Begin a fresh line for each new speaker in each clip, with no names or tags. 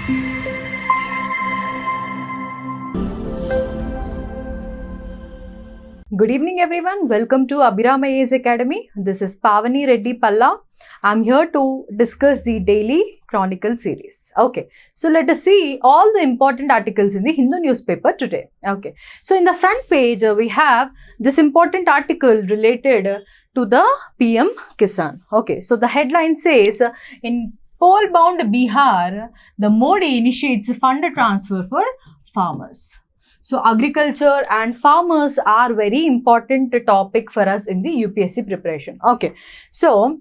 Good evening everyone, welcome to Abhiram IAS Academy. This is Pavani Reddy Palla. I'm here to discuss the daily chronicle series. Okay, so let us see all the important articles in the Hindu newspaper today. Okay, so in the front page we have this important article related to the PM Kisan. Okay, so the headline says in poll-bound Bihar, the Modi initiates fund transfer for farmers. So agriculture and farmers are very important topic for us in the UPSC preparation. Okay, so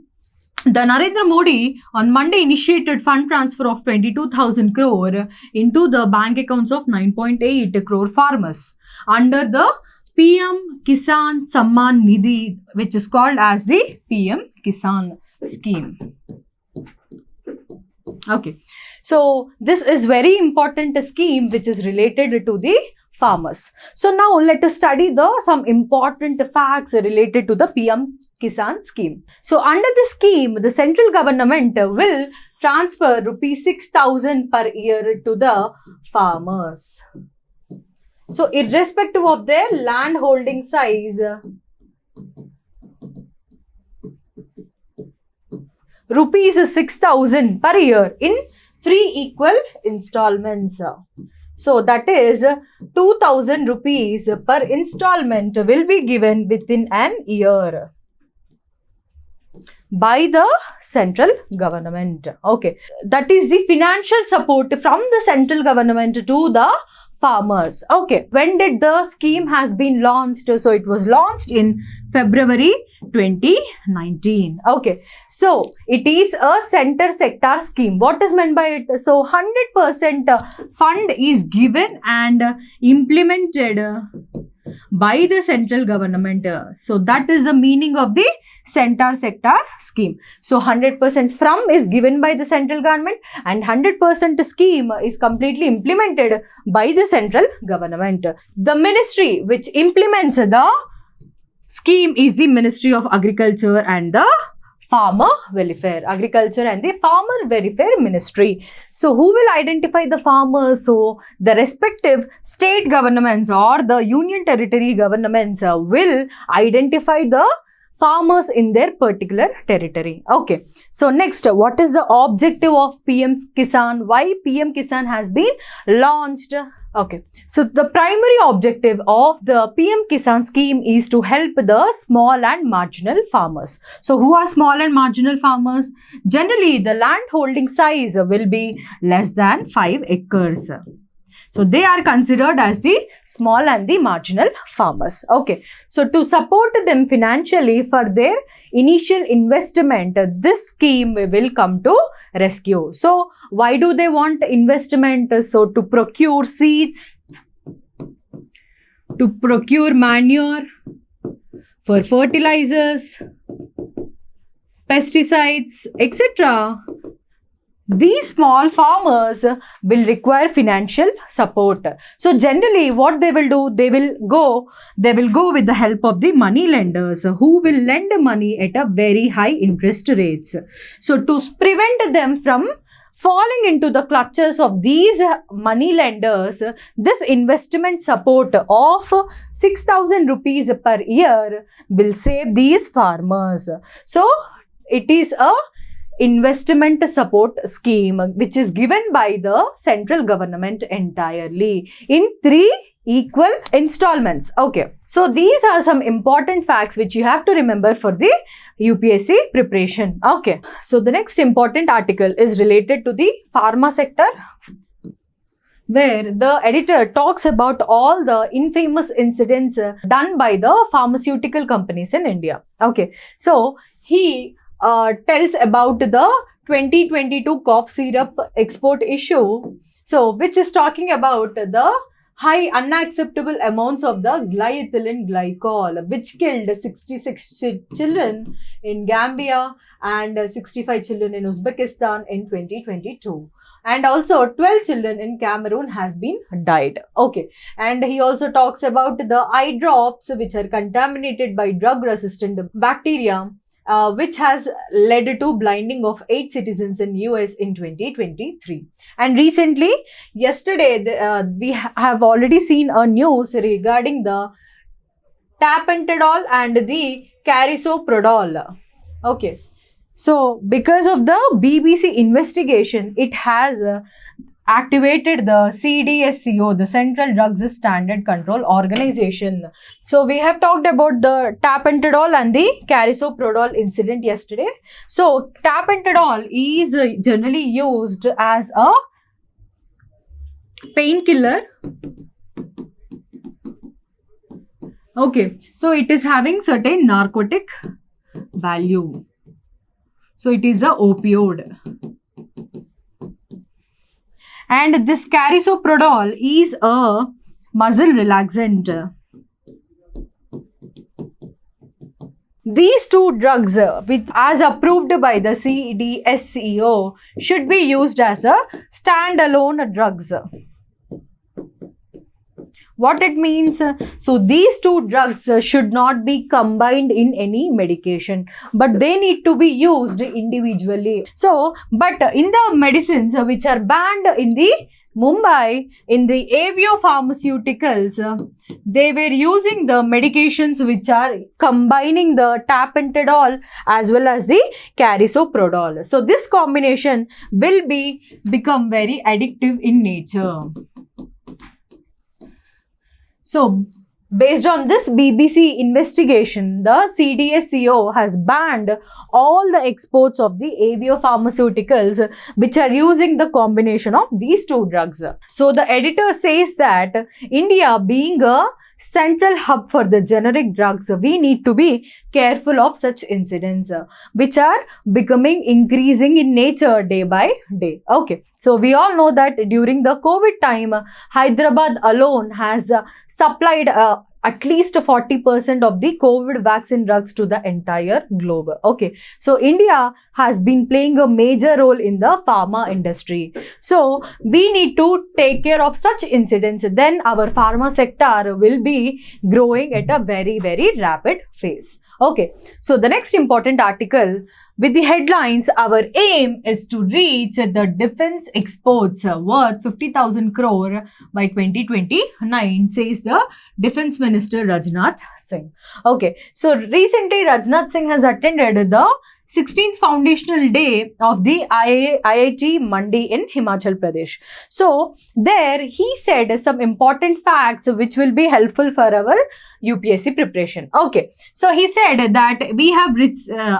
the Narendra Modi on Monday initiated fund transfer of 22,000 crore into the bank accounts of 9.8 crore farmers under the PM Kisan Samman Nidhi, which is called as the PM Kisan scheme. Okay, so this is very important scheme which is related to the farmers. So now let us study some important facts related to the PM Kisan scheme. So under this scheme, the central government will transfer rupees 6,000 per year to the farmers. So irrespective of their land holding size, rupees 6,000 per year in 3 equal installments. So that is 2,000 rupees per installment will be given within an year by the central government. Okay, that is the financial support from the central government to the farmers. Okay, when did the scheme has been launched? So it was launched in February 2019. Okay, so it is a center sector scheme. What is meant by it? So 100% fund is given and implemented by the central government. So that is the meaning of the center sector scheme. So 100% from is given by the central government and 100% scheme is completely implemented by the central government. The ministry which implements the scheme is the Ministry of Agriculture and the Farmer Welfare. Agriculture and the Farmer Welfare Ministry. So who will identify the farmers? So the respective state governments or the union territory governments will identify the farmers in their particular territory. Okay, so next, what is the objective of PM Kisan? Why PM Kisan has been launched? Okay, so the primary objective of the PM Kisan scheme is to help the small and marginal farmers. So who are small and marginal farmers? Generally, the land holding size will be less than 5 acres. So they are considered as the small and the marginal farmers. Okay, so to support them financially for their initial investment, this scheme will come to rescue. So why do they want investment? So to procure seeds, to procure manure, for fertilizers, pesticides, etc. These small farmers will require financial support. So generally what they will do, they will go with the help of the money lenders who will lend money at a very high interest rates. So to prevent them from falling into the clutches of these money lenders, this investment support of 6,000 rupees per year will save these farmers. So it is a investment support scheme which is given by the central government entirely in 3 equal installments. Okay, so these are some important facts which you have to remember for the UPSC preparation. Okay, so the next important article is related to the pharma sector, where the editor talks about all the infamous incidents done by the pharmaceutical companies in India. Okay, so he tells about the 2022 cough syrup export issue, so which is talking about the high unacceptable amounts of the gliethylene glycol, which killed 66 children in Gambia and 65 children in Uzbekistan in 2022. And also 12 children in Cameroon has been died. Okay, and he also talks about the eye drops which are contaminated by drug resistant bacteria which has led to blinding of 8 citizens in US in 2023. And recently, yesterday, we have already seen a news regarding the tapentadol and the carisoprodol. Okay. So, because of the BBC investigation, it has activated the CDSCO, the Central Drugs Standard Control Organization. So, we have talked about the tapentadol and the carisoprodol incident yesterday. So, tapentadol is generally used as a painkiller. Okay, so it is having certain narcotic value. So it is a opioid. And this carisoprodol is a muscle relaxant. These two drugs, which as approved by the CDSCO, should be used as a standalone drugs. What it means? So these two drugs should not be combined in any medication, but they need to be used individually. So, but in the medicines which are banned in the Mumbai, in the Avio Pharmaceuticals, they were using the medications which are combining the tapentadol as well as the carisoprodol. So this combination will become very addictive in nature. So, based on this BBC investigation, the CDSCO has banned all the exports of the Avio Pharmaceuticals which are using the combination of these two drugs. So, the editor says that India being a central hub for the generic drugs, we need to be careful of such incidents which are becoming increasing in nature day by day. Okay, so we all know that during the COVID time, Hyderabad alone has supplied at least 40% of the COVID vaccine drugs to the entire globe. Okay, so India has been playing a major role in the pharma industry. So we need to take care of such incidents. Then our pharma sector will be growing at a very, very rapid pace. Okay, so the next important article with the headlines, our aim is to reach the defense exports worth 50,000 crore by 2029, says the Defense Minister Rajnath Singh. Okay, so recently Rajnath Singh has attended the 16th foundational day of the IIT Mandi in Himachal Pradesh. So there he said some important facts which will be helpful for our UPSC preparation. Okay, so he said that we have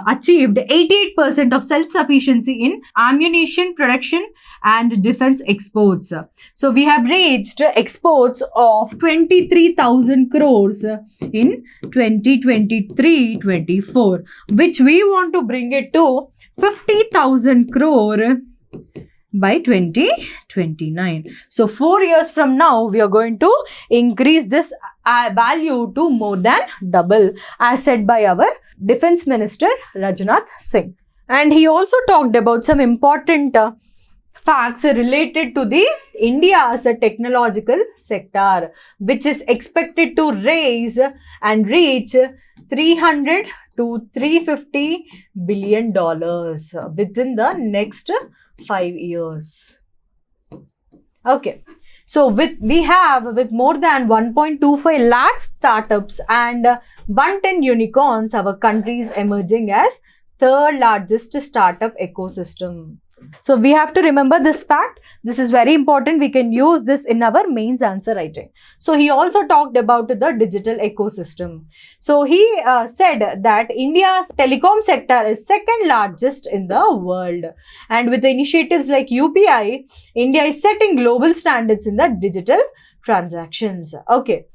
achieved 88% of self-sufficiency in ammunition production and defense exports. So we have reached exports of 23,000 crores in 2023-24, which we want to bring it to 50,000 crore by 2029. So 4 years from now, we are going to increase this value to more than double, as said by our Defense Minister Rajnath Singh. And he also talked about some important facts related to the India's technological sector, which is expected to raise and reach 300 to 350 billion dollars within the next 5 years. Okay, so with more than 1.25 lakh startups and 110 unicorns, our country is emerging as third largest startup ecosystem. So we have to remember this fact. This is very important. We can use this in our mains answer writing. So he also talked about the digital ecosystem. So he said that India's telecom sector is second largest in the world. And with initiatives like UPI, India is setting global standards in the digital transactions. Okay.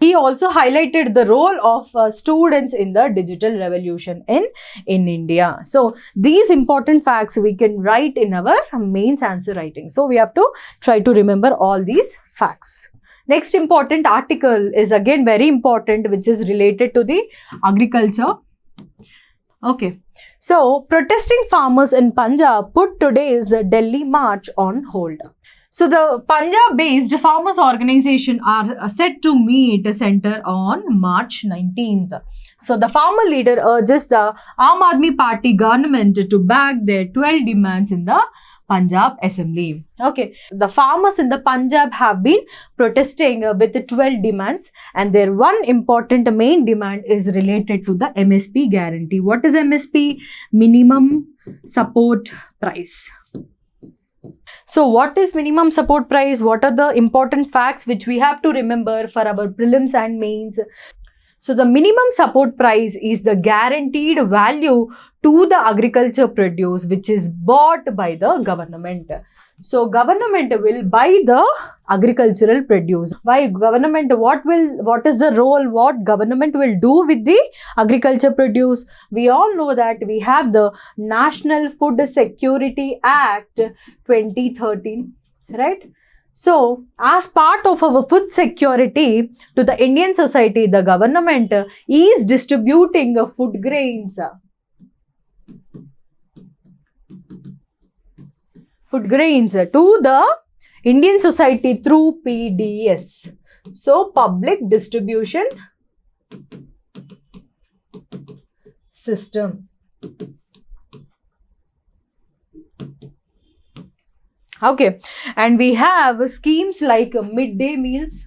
He also highlighted the role of students in the digital revolution in India. So these important facts we can write in our mains answer writing. So we have to try to remember all these facts. Next important article is again very important, which is related to the agriculture. Okay. So protesting farmers in Punjab put today's Delhi march on hold. So the Punjab-based farmers organization are set to meet center on March 19th. So the farmer leader urges the Aam Aadmi Party government to back their 12 demands in the Punjab Assembly. Okay, the farmers in the Punjab have been protesting with the 12 demands, and their one important main demand is related to the MSP guarantee. What is MSP? Minimum support price. So what is minimum support price? What are the important facts which we have to remember for our prelims and mains? So the minimum support price is the guaranteed value to the agriculture produce which is bought by the government. So government will buy the agricultural produce. Why government? What is the role? What government will do with the agriculture produce? We all know that we have the National Food Security Act 2013, right? So, as part of our food security to the Indian society, the government is distributing food grains. Food grains to the Indian society through PDS. So, public distribution system. Okay, and we have schemes like midday meals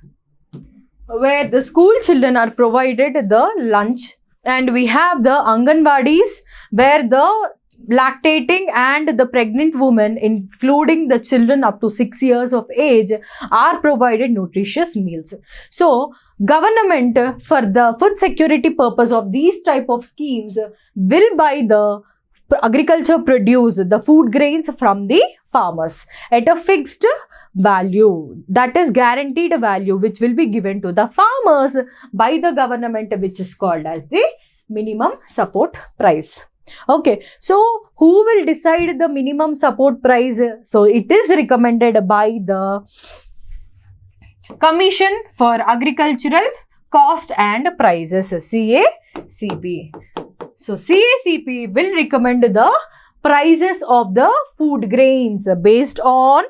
where the school children are provided the lunch, and we have the Anganwadis where the lactating and the pregnant women, including the children up to 6 years of age, are provided nutritious meals. So, government for the food security purpose of these type of schemes will buy the agriculture produce, the food grains from the farmers at a fixed value, that is guaranteed value, which will be given to the farmers by the government, which is called as the minimum support price. Okay, so who will decide the minimum support price? So it is recommended by the Commission for Agricultural Cost and Prices, CACP. So CACP will recommend the prices of the food grains based on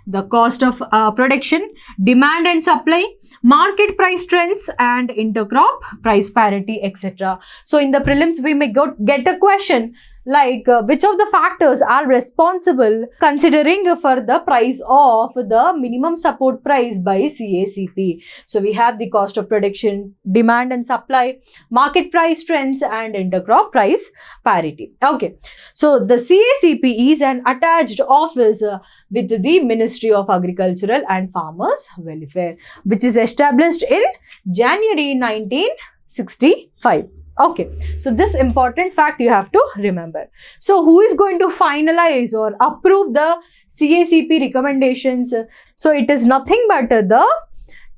the cost of production, demand and supply, market price trends, and intercrop price parity, etc. So in the prelims, we may get a question like which of the factors are responsible considering for the price of the minimum support price by CACP. So we have the cost of production, demand and supply, market price trends, and intercrop price parity. Okay, so the CACP is an attached office with the Ministry of Agricultural and Farmers Welfare, which is established in January 1965. Okay, so this important fact you have to remember. So who is going to finalize or approve the CACP recommendations? So it is nothing but the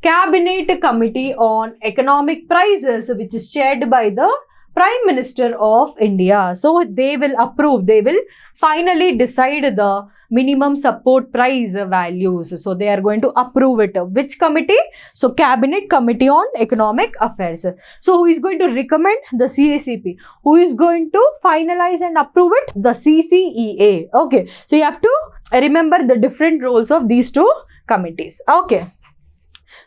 Cabinet Committee on Economic Prices, which is chaired by the Prime Minister of India. So they will approve, they will finally decide the minimum support price values. So they are going to approve it. Which committee? So Cabinet Committee on Economic Affairs. So who is going to recommend? The CACP. Who is going to finalize and approve it? The CCEA. Okay. So you have to remember the different roles of these two committees. Okay.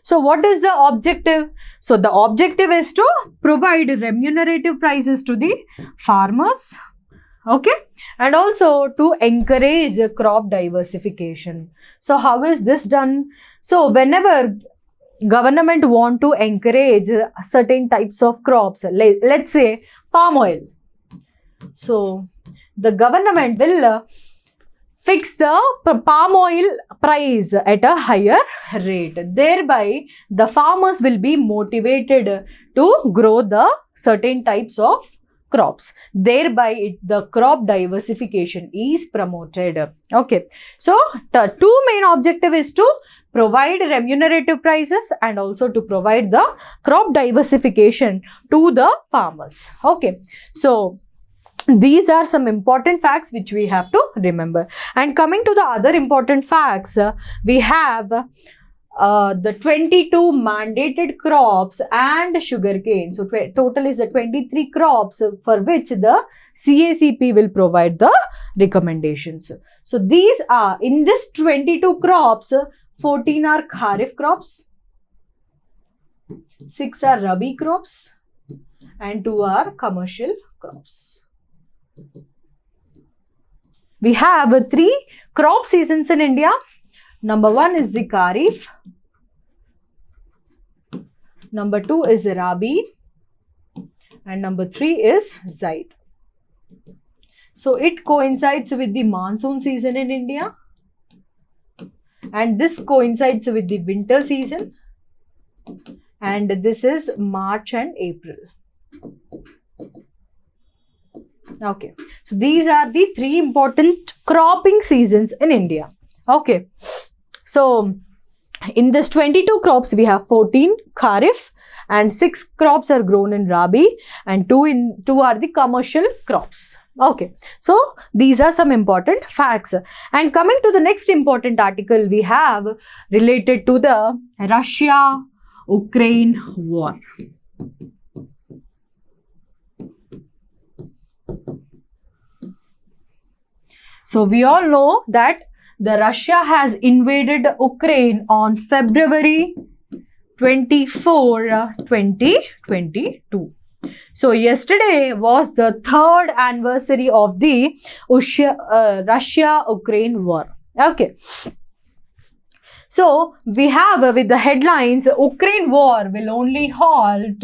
So what is the objective? So the objective is to provide remunerative prices to the farmers. Okay, and also to encourage crop diversification. So how is this done? So whenever government want to encourage certain types of crops, let's say palm oil. So the government will fix the palm oil price at a higher rate. Thereby, the farmers will be motivated to grow the certain types of crops. Thereby, the crop diversification is promoted. Okay. So, the two main objective is to provide remunerative prices and also to provide the crop diversification to the farmers. Okay. So, these are some important facts which we have to remember. And coming to the other important facts, we have the 22 mandated crops and sugarcane. So total is the 23 crops for which the CACP will provide the recommendations. So these are, in this 22 crops, 14 are Kharif crops, 6 are Rabi crops, and 2 are commercial crops. We have 3 crop seasons in India. Number 1 is the Kharif. Number 2 is Rabi. And number 3 is Zaid. So it coincides with the monsoon season in India. And this coincides with the winter season. And this is March and April. Okay. So these are the 3 important cropping seasons in India. Okay. So in this 22 crops, we have 14 Kharif and 6 crops are grown in Rabi and 2 are the commercial crops. Okay, so these are some important facts. And coming to the next important article we have related to the Russia-Ukraine war. So we all know that the Russia has invaded Ukraine on February 24, 2022. So yesterday was the 3rd anniversary of the Russia-Ukraine war. Okay. So we have with the headlines, Ukraine war will only halt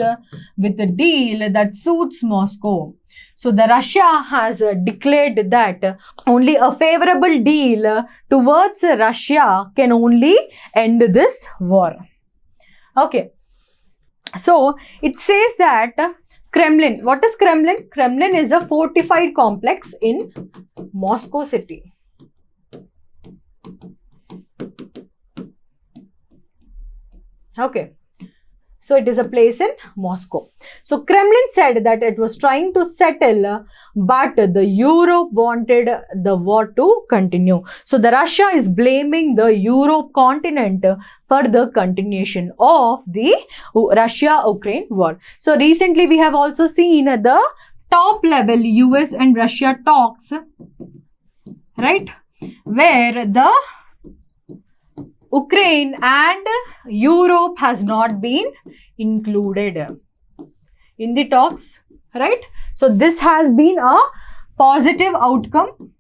with a deal that suits Moscow. So the Russia has declared that only a favorable deal towards Russia can only end this war. Okay. So it says that Kremlin, what is Kremlin? Kremlin is a fortified complex in Moscow city. Okay. So it is a place in Moscow. So Kremlin said that it was trying to settle, but the Europe wanted the war to continue. So the Russia is blaming the Europe continent for the continuation of the Russia-Ukraine war. So recently we have also seen the top level US and Russia talks, right, where the Ukraine and Europe has not been included in the talks, right? So this has been a positive outcome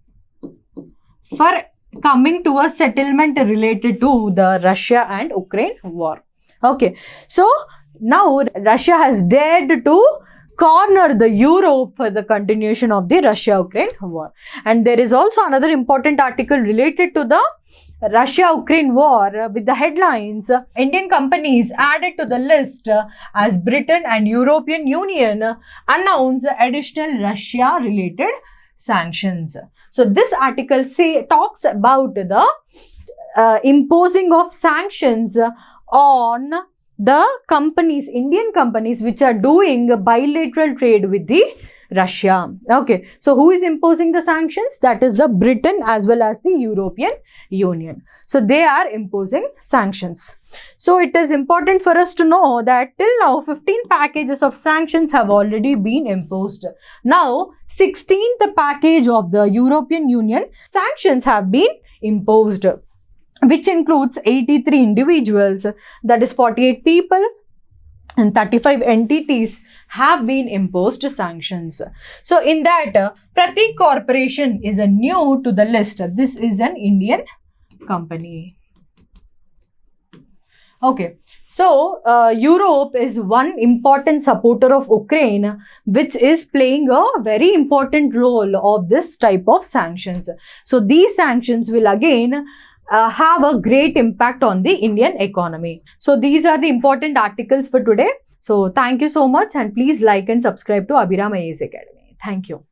for coming to a settlement related to the Russia and Ukraine war. Okay, so now Russia has dared to corner the Europe for the continuation of the Russia-Ukraine war. And there is also another important article related to the Russia-Ukraine war with the headlines, Indian companies added to the list as Britain and European Union announce additional Russia-related sanctions. So this article talks about the imposing of sanctions on the companies, Indian companies, which are doing bilateral trade with the Russia. Okay, so who is imposing the sanctions? That is the Britain as well as the European Union. So they are imposing sanctions. So it is important for us to know that till now 15 packages of sanctions have already been imposed. Now 16th package of the European Union sanctions have been imposed, which includes 83 individuals, that is 48 people, and 35 entities have been imposed sanctions. So in that, Pratik Corporation is a new to the list. This is an Indian company. Okay, so Europe is one important supporter of Ukraine, which is playing a very important role of this type of sanctions. So these sanctions will again have a great impact on the Indian economy. So these are the important articles for today. So thank you so much, and please like and subscribe to Abhiram IAS Academy. Thank you.